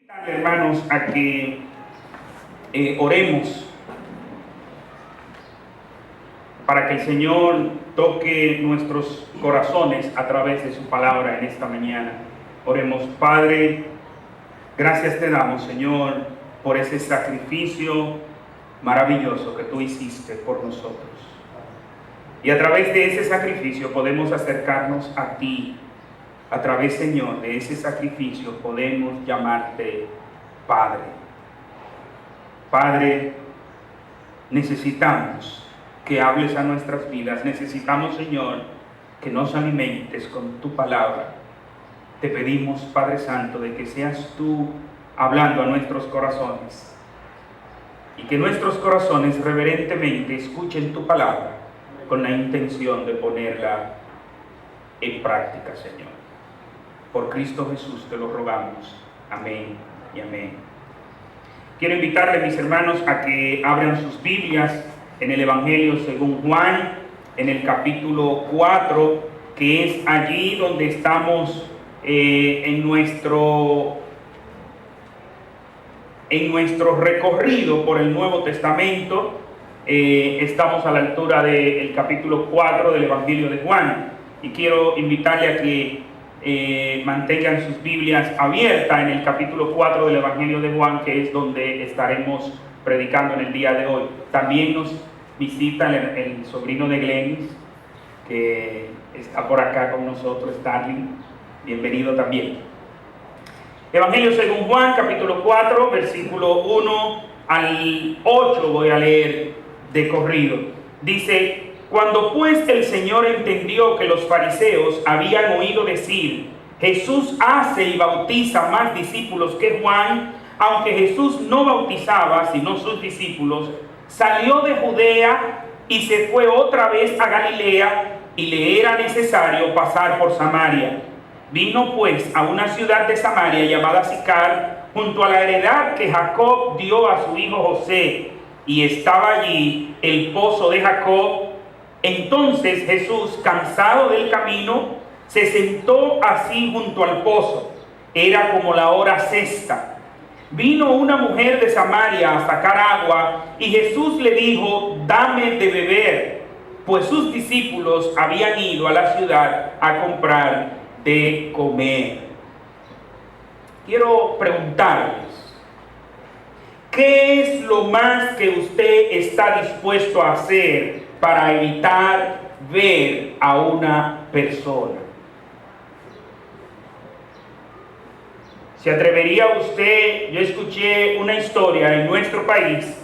Hermanos, a que oremos para que el Señor toque nuestros corazones a través de su palabra en esta mañana. Oremos. Padre, gracias te damos, Señor, por ese sacrificio maravilloso que tú hiciste por nosotros. Y a través de ese sacrificio podemos acercarnos a ti. A través, Señor, de ese sacrificio podemos llamarte Padre. Padre, necesitamos que hables a nuestras vidas. Necesitamos, Señor, que nos alimentes con tu palabra. Te pedimos, Padre Santo, de que seas tú hablando a nuestros corazones y que nuestros corazones reverentemente escuchen tu palabra con la intención de ponerla en práctica, Señor. Por Cristo Jesús te lo rogamos. Amén y amén. Quiero invitarles, mis hermanos, a que abran sus Biblias en el Evangelio según Juan, en el capítulo 4, que es allí donde estamos en nuestro recorrido por el Nuevo Testamento. Estamos a la altura del capítulo 4 del Evangelio de Juan, y quiero invitarle a que mantengan sus Biblias abiertas en el capítulo 4 del Evangelio de Juan, que es donde estaremos predicando en el día de hoy. También nos visita el sobrino de Glenis, que está por acá con nosotros, Starling. Bienvenido también. Evangelio según Juan, capítulo 4, versículo 1 al 8, voy a leer de corrido. Dice: cuando pues el Señor entendió que los fariseos habían oído decir: Jesús hace y bautiza más discípulos que Juan, aunque Jesús no bautizaba sino sus discípulos, salió de Judea y se fue otra vez a Galilea, y le era necesario pasar por Samaria. Vino pues a una ciudad de Samaria llamada Sicar, junto a la heredad que Jacob dio a su hijo José, y estaba allí el pozo de Jacob. Entonces Jesús, cansado del camino, se sentó así junto al pozo. Era como la hora sexta. Vino una mujer de Samaria a sacar agua, y Jesús le dijo: dame de beber, pues sus discípulos habían ido a la ciudad a comprar de comer. Quiero preguntarles, ¿qué es lo más que usted está dispuesto a hacer para evitar ver a una persona? ¿Se atrevería usted? Yo escuché una historia en nuestro país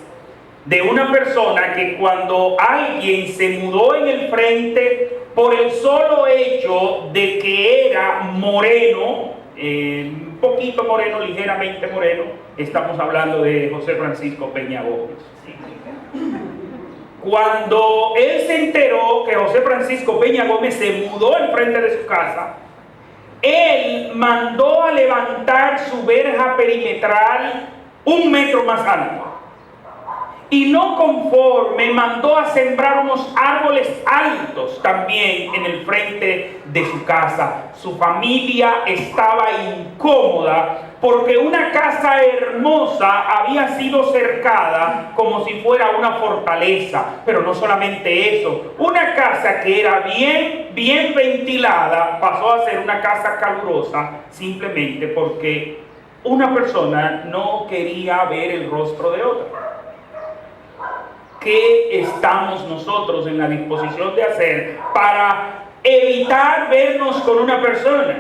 de una persona que cuando alguien se mudó en el frente por el solo hecho de que era moreno, un poquito moreno, ligeramente moreno, estamos hablando de José Francisco Peña Gómez. Cuando él se enteró que José Francisco Peña Gómez se mudó al frente de su casa, él mandó a levantar su verja perimetral 1 metro más alto. Y no conforme, mandó a sembrar unos árboles altos también en el frente de su casa. Su familia estaba incómoda porque una casa hermosa había sido cercada como si fuera una fortaleza. Pero no solamente eso, una casa que era bien ventilada pasó a ser una casa calurosa simplemente porque una persona no quería ver el rostro de otra. ¿Qué estamos nosotros en la disposición de hacer para evitar vernos con una persona?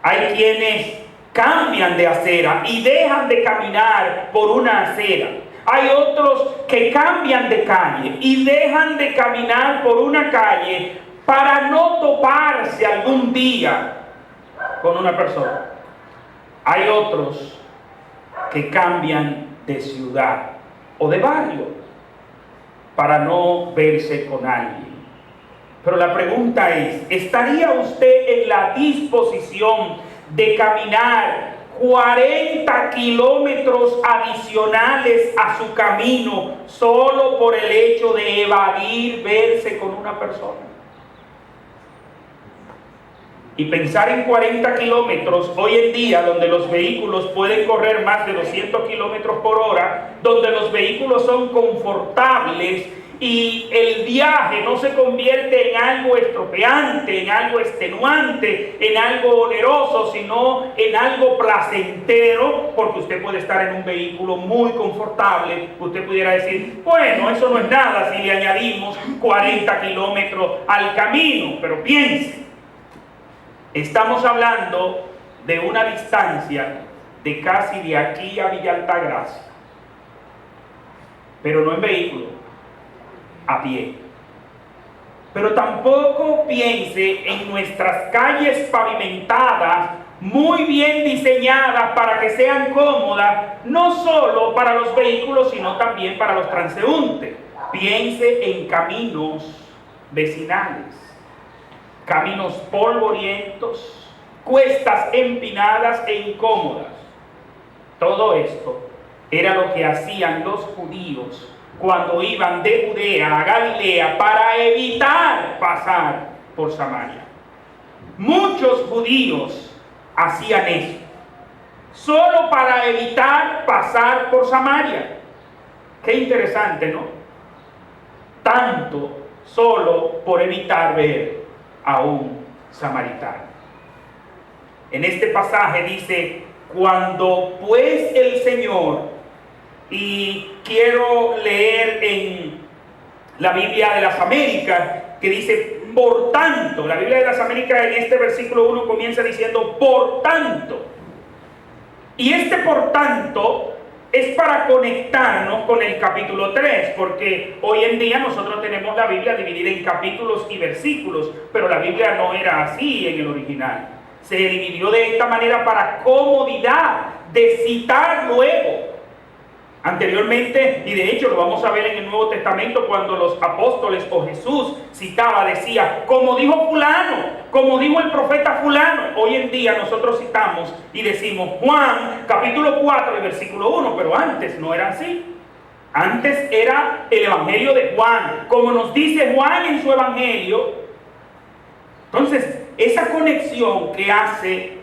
Hay quienes cambian de acera y dejan de caminar por una acera. Hay otros que cambian de calle y dejan de caminar por una calle para no toparse algún día con una persona. Hay otros que cambian de ciudad o de barrio para no verse con alguien. Pero la pregunta es: ¿estaría usted en la disposición de caminar 40 kilómetros adicionales a su camino solo por el hecho de evadir verse con una persona? Y pensar en 40 kilómetros hoy en día, donde los vehículos pueden correr más de 200 kilómetros por hora, donde los vehículos son confortables y el viaje no se convierte en algo estropeante, en algo extenuante, en algo oneroso, sino en algo placentero, porque usted puede estar en un vehículo muy confortable. Usted pudiera decir, bueno, eso no es nada si le añadimos 40 kilómetros al camino, pero piense. Estamos hablando de una distancia de casi de aquí a Villa Altagracia, pero no en vehículo, a pie. Pero tampoco piense en nuestras calles pavimentadas, muy bien diseñadas para que sean cómodas, no solo para los vehículos, sino también para los transeúntes. Piense en caminos vecinales, caminos polvorientos, cuestas empinadas e incómodas. Todo esto era lo que hacían los judíos cuando iban de Judea a Galilea para evitar pasar por Samaria. Muchos judíos hacían eso, solo para evitar pasar por Samaria. Qué interesante, ¿no? Tanto solo por evitar ver a un samaritano. En este pasaje dice, cuando pues el Señor, y quiero leer en la Biblia de las Américas, que dice, por tanto, la Biblia de las Américas en este versículo 1 comienza diciendo, por tanto. Y este por tanto es para conectarnos con el capítulo 3, porque hoy en día nosotros tenemos la Biblia dividida en capítulos y versículos, pero la Biblia no era así en el original. Se dividió de esta manera para comodidad de citar luego. Anteriormente, y de hecho lo vamos a ver en el Nuevo Testamento, cuando los apóstoles o Jesús citaba, decía, como dijo fulano, como dijo el profeta fulano. Hoy en día nosotros citamos y decimos Juan capítulo 4 y versículo 1, pero antes no era así. Antes era el Evangelio de Juan, como nos dice Juan en su Evangelio. Entonces, esa conexión que hace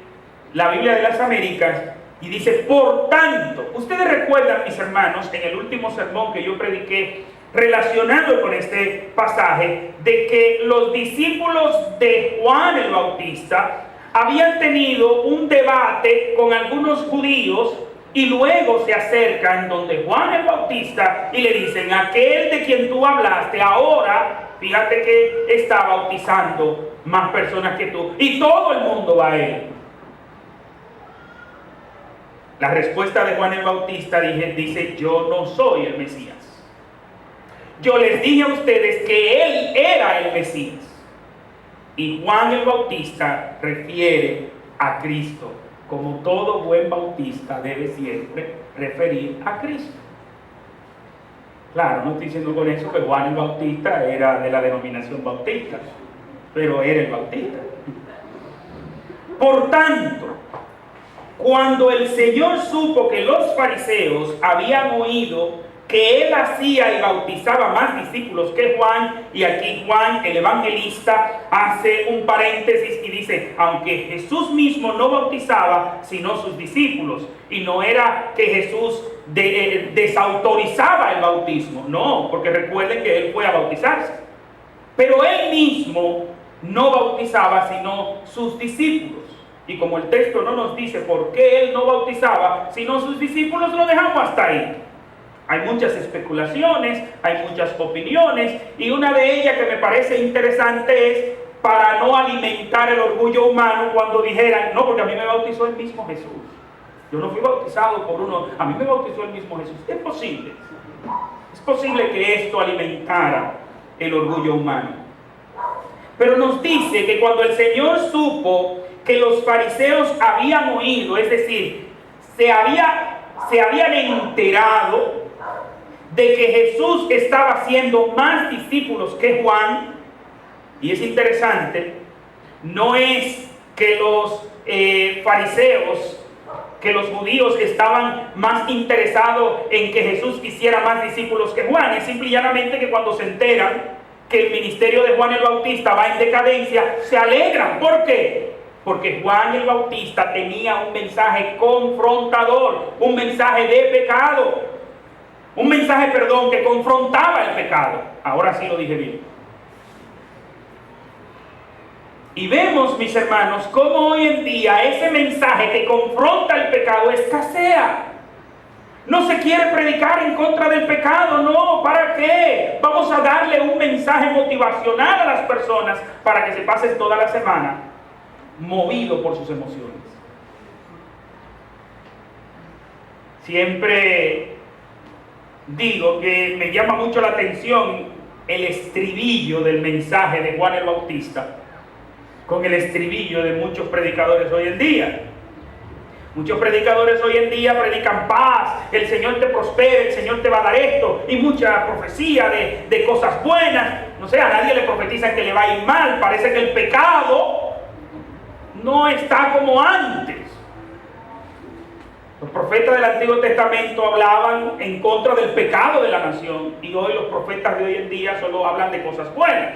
la Biblia de las Américas y dice, por tanto, ustedes recuerdan, mis hermanos, en el último sermón que yo prediqué relacionado con este pasaje, de que los discípulos de Juan el Bautista habían tenido un debate con algunos judíos y luego se acercan donde Juan el Bautista y le dicen, aquel de quien tú hablaste ahora, fíjate que está bautizando más personas que tú y todo el mundo va a él. La respuesta de Juan el Bautista dice, yo no soy el Mesías. Yo les dije a ustedes que él era el Mesías. Y Juan el Bautista refiere a Cristo, como todo buen bautista debe siempre referir a Cristo. Claro, no estoy diciendo con eso que Juan el Bautista era de la denominación bautista, pero era el Bautista. Por tanto, cuando el Señor supo que los fariseos habían oído que él hacía y bautizaba más discípulos que Juan, y aquí Juan el evangelista hace un paréntesis y dice, aunque Jesús mismo no bautizaba sino sus discípulos, y no era que Jesús desautorizaba el bautismo, no, porque recuerden que él fue a bautizarse, pero él mismo no bautizaba sino sus discípulos. Y como el texto no nos dice por qué él no bautizaba sino sus discípulos, lo dejamos hasta ahí. Hay muchas especulaciones, hay muchas opiniones, y una de ellas que me parece interesante es para no alimentar el orgullo humano cuando dijeran, no, porque a mí me bautizó el mismo Jesús. Yo no fui bautizado por uno, a mí me bautizó el mismo Jesús. Es posible que esto alimentara el orgullo humano. Pero nos dice que cuando el Señor supo que los fariseos habían oído, es decir, se habían enterado de que Jesús estaba haciendo más discípulos que Juan, y es interesante, no es que los fariseos, que los judíos estaban más interesados en que Jesús hiciera más discípulos que Juan, es simple y llanamente que cuando se enteran que el ministerio de Juan el Bautista va en decadencia, se alegran. ¿Por qué? Porque Juan el Bautista tenía un mensaje confrontador, un mensaje de pecado, un mensaje, que confrontaba el pecado. Ahora sí lo dije bien. Y vemos, mis hermanos, cómo hoy en día ese mensaje que confronta el pecado escasea. No se quiere predicar en contra del pecado, no, ¿para qué? Vamos a darle un mensaje motivacional a las personas para que se pasen toda la semana movido por sus emociones. Siempre digo que me llama mucho la atención el estribillo del mensaje de Juan el Bautista con el estribillo de muchos predicadores hoy en día. Muchos predicadores hoy en día predican paz, el Señor te prospere, el Señor te va a dar esto, y mucha profecía de cosas buenas. No sé, a nadie le profetizan que le va a ir mal. Parece que el pecado no está como antes. Los profetas del Antiguo Testamento hablaban en contra del pecado de la nación, y hoy los profetas de hoy en día solo hablan de cosas buenas.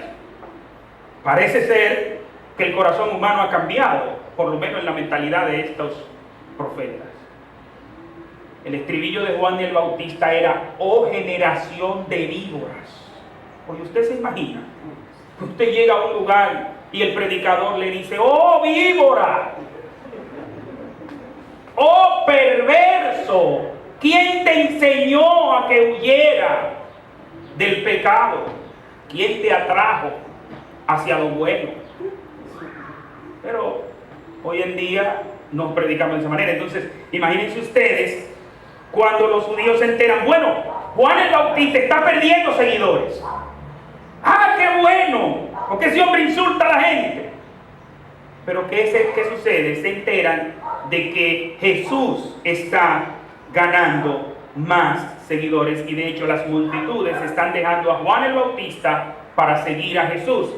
Parece ser que el corazón humano ha cambiado, por lo menos en la mentalidad de estos profetas. El estribillo de Juan el Bautista era: oh generación de víboras. Porque usted se imagina, usted llega a un lugar y el predicador le dice: oh víbora, oh perverso, ¿quién te enseñó a que huyera del pecado? ¿Quién te atrajo hacia lo bueno? Pero hoy en día nos predicamos de esa manera. Entonces, imagínense ustedes cuando los judíos se enteran: bueno, Juan el Bautista está perdiendo seguidores. ¡Ah, qué bueno! Porque ese hombre insulta a la gente. Pero ¿qué sucede? Se enteran de que Jesús está ganando más seguidores, y de hecho las multitudes están dejando a Juan el Bautista para seguir a Jesús.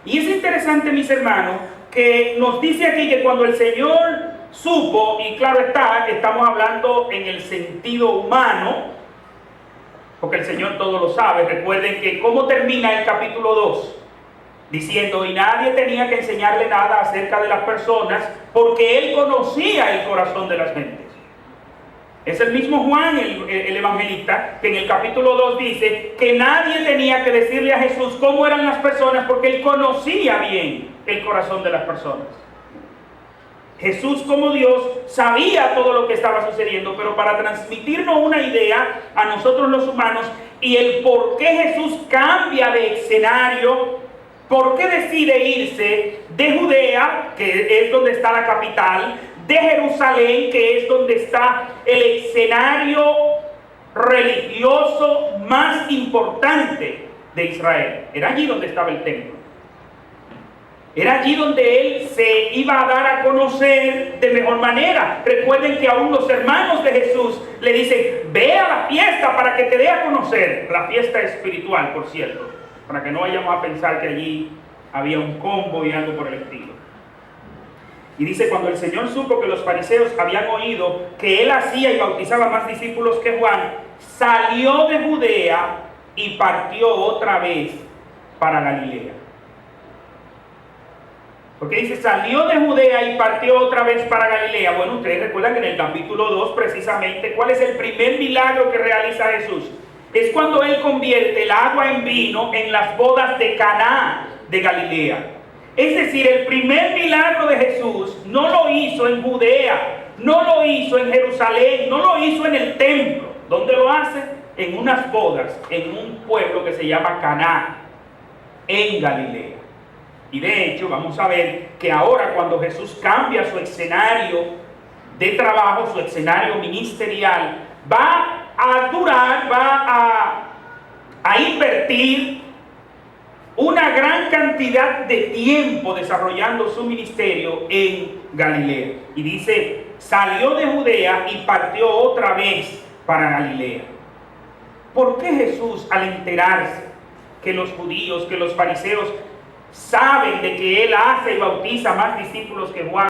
Y es interesante, mis hermanos, que nos dice aquí que cuando el Señor supo, y claro está, estamos hablando en el sentido humano, porque el Señor todo lo sabe. Recuerden que cómo termina el capítulo 2, diciendo: y nadie tenía que enseñarle nada acerca de las personas, porque Él conocía el corazón de las gentes. Es el mismo Juan, el evangelista, que en el capítulo 2 dice que nadie tenía que decirle a Jesús cómo eran las personas, porque Él conocía bien el corazón de las personas. Jesús, como Dios, sabía todo lo que estaba sucediendo, pero para transmitirnos una idea a nosotros los humanos, y el por qué Jesús cambia de escenario, por qué decide irse de Judea, que es donde está la capital, de Jerusalén, que es donde está el escenario religioso más importante de Israel. Era allí donde estaba el templo. Era allí donde Él se iba a dar a conocer de mejor manera. Recuerden que aún los hermanos de Jesús le dicen: ve a la fiesta para que te dé a conocer. La fiesta espiritual, por cierto, para que no vayamos a pensar que allí había un combo y algo por el estilo. Y dice: cuando el Señor supo que los fariseos habían oído que Él hacía y bautizaba más discípulos que Juan, salió de Judea y partió otra vez para Galilea. Porque dice: salió de Judea y partió otra vez para Galilea. Bueno, ustedes recuerdan que en el capítulo 2, precisamente, ¿cuál es el primer milagro que realiza Jesús? Es cuando Él convierte el agua en vino en las bodas de Caná de Galilea. Es decir, el primer milagro de Jesús no lo hizo en Judea, no lo hizo en Jerusalén, no lo hizo en el templo. ¿Dónde lo hace? En unas bodas, en un pueblo que se llama Caná, en Galilea. Y de hecho, vamos a ver que ahora, cuando Jesús cambia su escenario de trabajo, su escenario ministerial, va a invertir una gran cantidad de tiempo desarrollando su ministerio en Galilea. Y dice: salió de Judea y partió otra vez para Galilea. ¿Por qué Jesús, al enterarse que los judíos, que los fariseos saben de que Él hace y bautiza más discípulos que Juan,